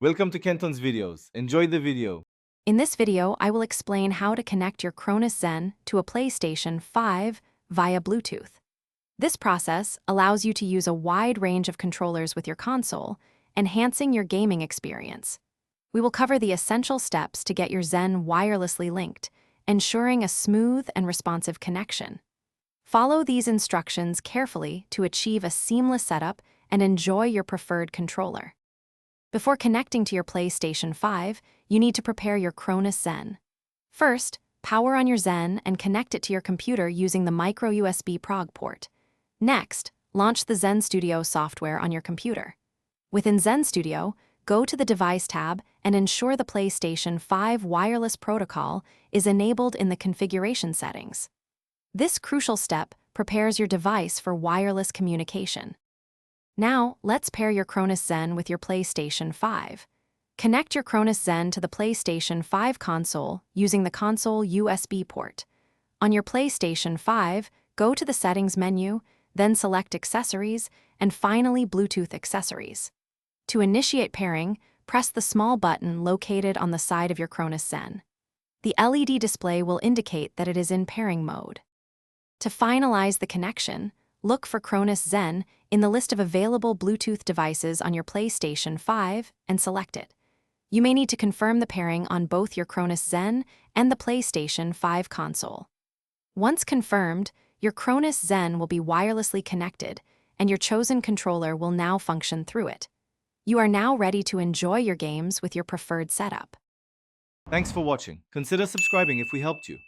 Welcome to Kenton's videos. Enjoy the video. In this video, I will explain how to connect your Cronus Zen to a PlayStation 5 via Bluetooth. This process allows you to use a wide range of controllers with your console, enhancing your gaming experience. We will cover the essential steps to get your Zen wirelessly linked, ensuring a smooth and responsive connection. Follow these instructions carefully to achieve a seamless setup and enjoy your preferred controller. Before connecting to your PlayStation 5, you need to prepare your Cronus Zen. First, power on your Zen and connect it to your computer using the micro USB PROG port. Next, launch the Zen Studio software on your computer. Within Zen Studio, go to the Device tab and ensure the PlayStation 5 wireless protocol is enabled in the configuration settings. This crucial step prepares your device for wireless communication. Now, let's pair your Cronus Zen with your PlayStation 5. Connect your Cronus Zen to the PlayStation 5 console using the console USB port. On your PlayStation 5, go to the Settings menu, then select Accessories, and finally Bluetooth Accessories. To initiate pairing, press the small button located on the side of your Cronus Zen. The LED display will indicate that it is in pairing mode. To finalize the connection, look for Cronus Zen in the list of available Bluetooth devices on your PlayStation 5 and select it. You may need to confirm the pairing on both your Cronus Zen and the PlayStation 5 console. Once confirmed, your Cronus Zen will be wirelessly connected, and your chosen controller will now function through it. You are now ready to enjoy your games with your preferred setup. Thanks for watching. Consider subscribing if we helped you.